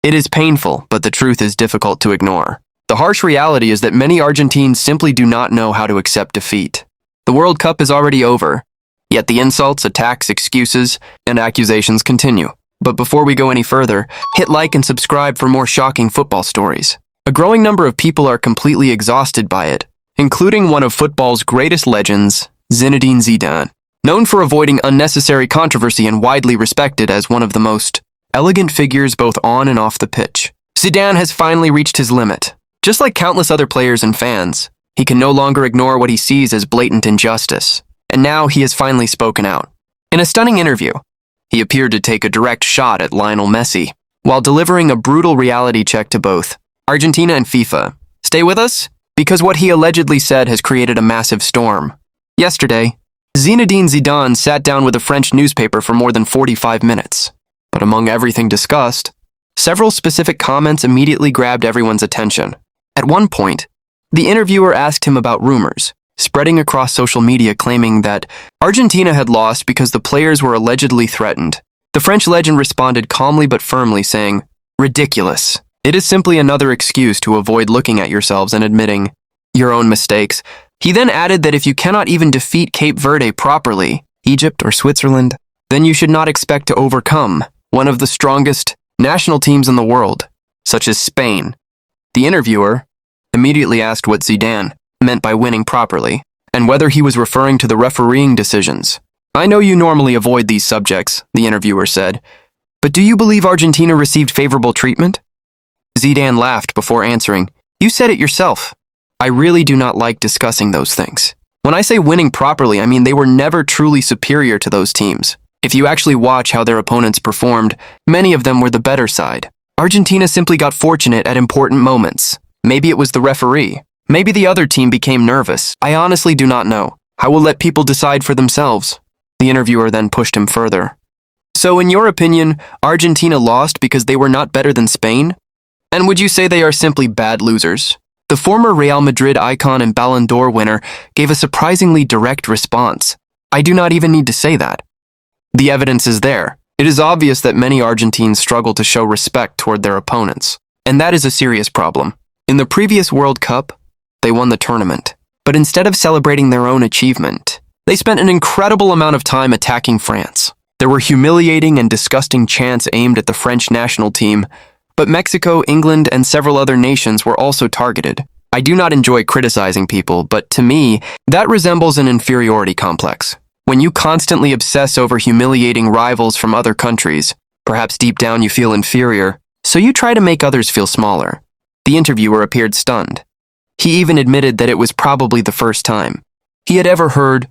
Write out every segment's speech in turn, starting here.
It is painful, but the truth is difficult to ignore. The harsh reality is that many Argentines simply do not know how to accept defeat. The World Cup is already over, yet the insults, attacks, excuses, and accusations continue. But before we go any further, hit like and subscribe for more shocking football stories. A growing number of people are completely exhausted by it, including one of football's greatest legends, Zinedine Zidane. Known for avoiding unnecessary controversy and widely respected as one of the most elegant figures both on and off the pitch, Zidane has finally reached his limit. Just like countless other players and fans, he can no longer ignore what he sees as blatant injustice. And now he has finally spoken out. In a stunning interview, he appeared to take a direct shot at Lionel Messi, while delivering a brutal reality check to both Argentina and FIFA. Stay with us, because what he allegedly said has created a massive storm. Yesterday, Zinedine Zidane sat down with a French newspaper for more than 45 minutes. But among everything discussed, several specific comments immediately grabbed everyone's attention. At one point, the interviewer asked him about rumors spreading across social media claiming that Argentina had lost because the players were allegedly threatened. The French legend responded calmly but firmly, saying, "Ridiculous. It is simply another excuse to avoid looking at yourselves and admitting your own mistakes." He then added that if you cannot even defeat Cape Verde properly, Egypt or Switzerland, then you should not expect to overcome one of the strongest national teams in the world, such as Spain. The interviewer immediately asked what Zidane meant by winning properly, and whether he was referring to the refereeing decisions. "I know you normally avoid these subjects," the interviewer said, "but do you believe Argentina received favorable treatment?" Zidane laughed before answering, "You said it yourself. I really do not like discussing those things. When I say winning properly, I mean they were never truly superior to those teams. If you actually watch how their opponents performed, many of them were the better side. Argentina simply got fortunate at important moments. Maybe it was the referee. Maybe the other team became nervous. I honestly do not know. I will let people decide for themselves." The interviewer then pushed him further. "So in your opinion, Argentina lost because they were not better than Spain? And would you say they are simply bad losers?" The former Real Madrid icon and Ballon d'Or winner gave a surprisingly direct response. "I do not even need to say that. The evidence is there. It is obvious that many Argentines struggle to show respect toward their opponents, and that is a serious problem. In the previous World Cup, they won the tournament, but instead of celebrating their own achievement, they spent an incredible amount of time attacking France. There were humiliating and disgusting chants aimed at the French national team, but Mexico, England, and several other nations were also targeted. I do not enjoy criticizing people, but to me, that resembles an inferiority complex. When you constantly obsess over humiliating rivals from other countries, perhaps deep down you feel inferior, so you try to make others feel smaller." The interviewer appeared stunned. He even admitted that it was probably the first time he had ever heard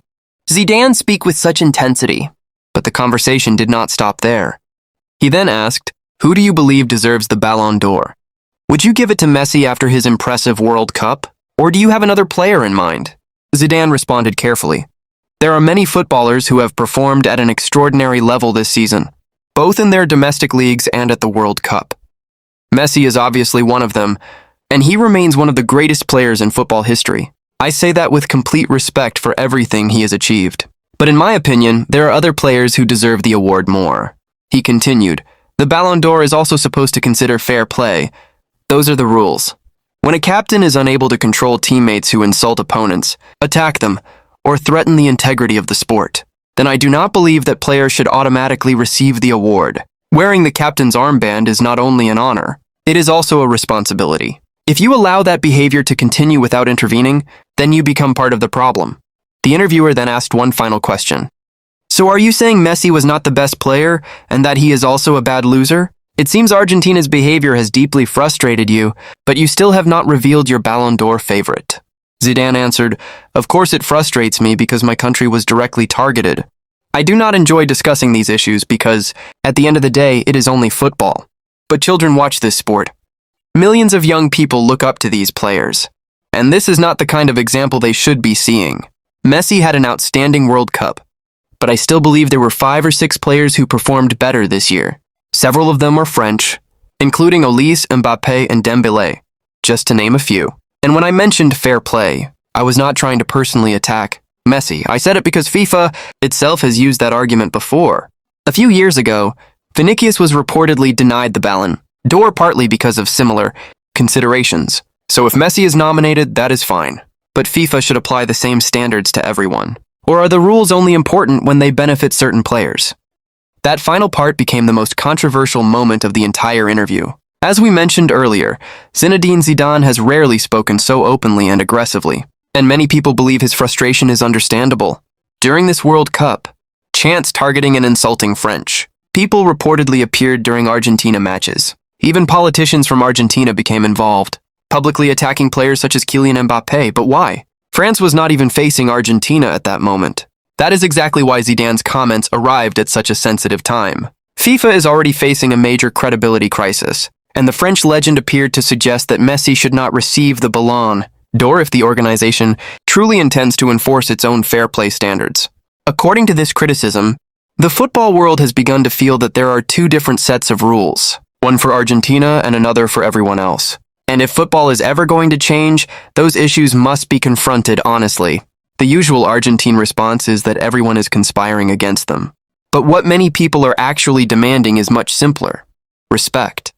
Zidane speak with such intensity. But the conversation did not stop there. He then asked, "Who do you believe deserves the Ballon d'Or? Would you give it to Messi after his impressive World Cup? Or do you have another player in mind?" Zidane responded carefully, "There are many footballers who have performed at an extraordinary level this season, both in their domestic leagues and at the World Cup. Messi is obviously one of them, and he remains one of the greatest players in football history. I say that with complete respect for everything he has achieved. But in my opinion, there are other players who deserve the award more." He continued, "The Ballon d'Or is also supposed to consider fair play. Those are the rules. When a captain is unable to control teammates who insult opponents, attack them, or threaten the integrity of the sport, then I do not believe that players should automatically receive the award. Wearing the captain's armband is not only an honor, it is also a responsibility. If you allow that behavior to continue without intervening, then you become part of the problem." The interviewer then asked one final question. "So are you saying Messi was not the best player, and that he is also a bad loser? It seems Argentina's behavior has deeply frustrated you, but you still have not revealed your Ballon d'Or favorite." Zidane answered, "Of course it frustrates me because my country was directly targeted. I do not enjoy discussing these issues because, at the end of the day, it is only football. But children watch this sport. Millions of young people look up to these players, and this is not the kind of example they should be seeing. Messi had an outstanding World Cup, but I still believe there were 5 or 6 players who performed better this year. Several of them were French, including Olise, Mbappé, and Dembélé, just to name a few. And when I mentioned fair play, I was not trying to personally attack Messi. I said it because FIFA itself has used that argument before. A few years ago, Vinicius was reportedly denied the Ballon, Door partly because of similar considerations. So if Messi is nominated, that is fine. But FIFA should apply the same standards to everyone. Or are the rules only important when they benefit certain players? That final part became the most controversial moment of the entire interview. As we mentioned earlier, Zinedine Zidane has rarely spoken so openly and aggressively, and many people believe his frustration is understandable. During this World Cup, chants targeting and insulting French people reportedly appeared during Argentina matches. Even politicians from Argentina became involved, publicly attacking players such as Kylian Mbappé. But why? France was not even facing Argentina at that moment. That is exactly why Zidane's comments arrived at such a sensitive time. FIFA is already facing a major credibility crisis, and the French legend appeared to suggest that Messi should not receive the Ballon d'Or if the organization truly intends to enforce its own fair play standards. According to this criticism, the football world has begun to feel that there are two different sets of rules, one for Argentina and another for everyone else. And if football is ever going to change, those issues must be confronted honestly. The usual Argentine response is that everyone is conspiring against them. But what many people are actually demanding is much simpler: respect.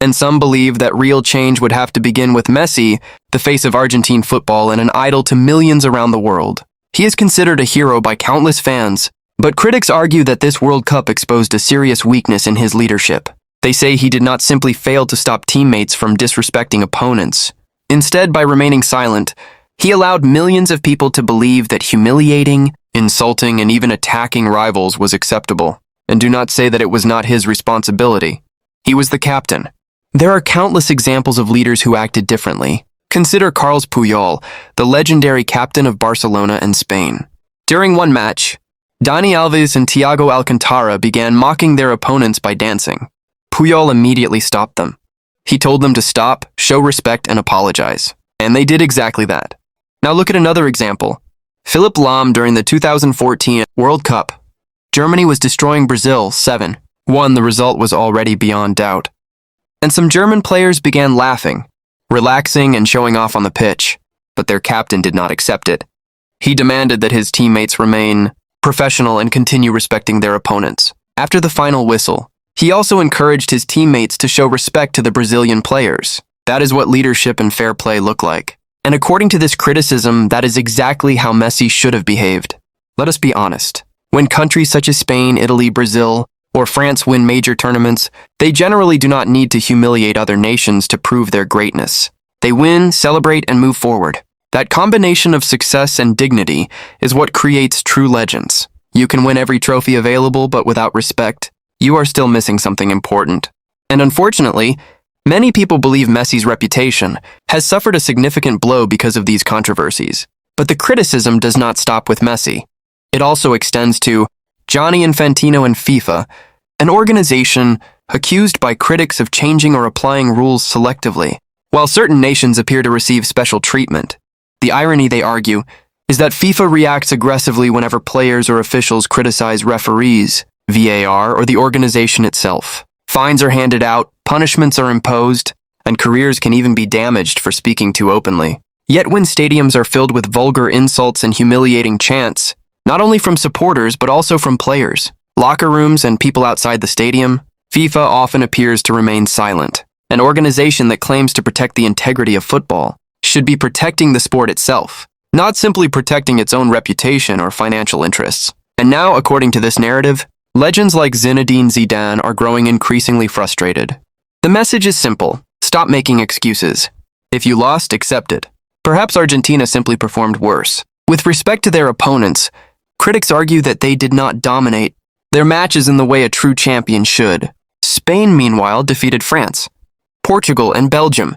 And some believe that real change would have to begin with Messi, the face of Argentine football and an idol to millions around the world. He is considered a hero by countless fans, but critics argue that this World Cup exposed a serious weakness in his leadership. They say he did not simply fail to stop teammates from disrespecting opponents. Instead, by remaining silent, he allowed millions of people to believe that humiliating, insulting, and even attacking rivals was acceptable. And do not say that it was not his responsibility. He was the captain. There are countless examples of leaders who acted differently. Consider Carles Puyol, the legendary captain of Barcelona and Spain. During one match, Dani Alves and Thiago Alcantara began mocking their opponents by dancing. Puyol immediately stopped them. He told them to stop, show respect, and apologize. And they did exactly that. Now look at another example. Philipp Lahm during the 2014 World Cup. Germany was destroying Brazil 7-1. The result was already beyond doubt. And some German players began laughing, relaxing, and showing off on the pitch. But their captain did not accept it. He demanded that his teammates remain professional and continue respecting their opponents. After the final whistle, he also encouraged his teammates to show respect to the Brazilian players. That is what leadership and fair play look like. And according to this criticism, that is exactly how Messi should have behaved. Let us be honest. When countries such as Spain, Italy, Brazil, or France win major tournaments, they generally do not need to humiliate other nations to prove their greatness. They win, celebrate, and move forward. That combination of success and dignity is what creates true legends. You can win every trophy available, but without respect, you are still missing something important. And unfortunately, many people believe Messi's reputation has suffered a significant blow because of these controversies. But the criticism does not stop with Messi. It also extends to Gianni Infantino and FIFA, an organization accused by critics of changing or applying rules selectively. While certain nations appear to receive special treatment, the irony, they argue, is that FIFA reacts aggressively whenever players or officials criticize referees, VAR, or the organization itself. Fines are handed out, punishments are imposed, and careers can even be damaged for speaking too openly. Yet when stadiums are filled with vulgar insults and humiliating chants, not only from supporters but also from players, locker rooms, and people outside the stadium, FIFA often appears to remain silent. An organization that claims to protect the integrity of football should be protecting the sport itself, not simply protecting its own reputation or financial interests. And now, according to this narrative, legends like Zinedine Zidane are growing increasingly frustrated. The message is simple: stop making excuses. If you lost, accept it. Perhaps Argentina simply performed worse. With respect to their opponents, critics argue that they did not dominate their matches in the way a true champion should. Spain, meanwhile, defeated France, Portugal, and Belgium,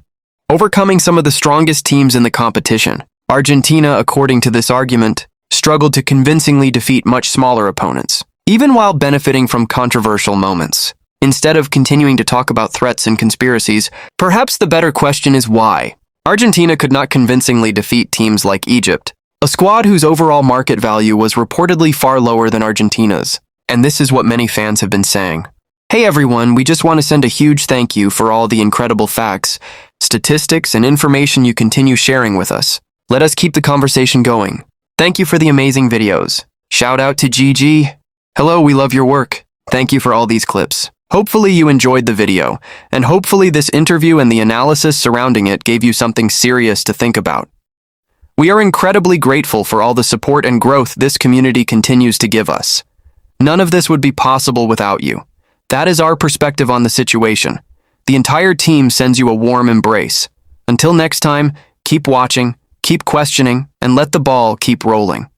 overcoming some of the strongest teams in the competition. Argentina, according to this argument, struggled to convincingly defeat much smaller opponents, even while benefiting from controversial moments. Instead of continuing to talk about threats and conspiracies, perhaps the better question is why. Argentina could not convincingly defeat teams like Egypt, a squad whose overall market value was reportedly far lower than Argentina's. And this is what many fans have been saying. Hey everyone, we just want to send a huge thank you for all the incredible facts, statistics, and information you continue sharing with us. Let us keep the conversation going. Thank you for the amazing videos. Shout out to GG. Hello, we love your work. Thank you for all these clips. Hopefully you enjoyed the video, and hopefully this interview and the analysis surrounding it gave you something serious to think about. We are incredibly grateful for all the support and growth this community continues to give us. None of this would be possible without you. That is our perspective on the situation. The entire team sends you a warm embrace. Until next time, keep watching, keep questioning, and let the ball keep rolling.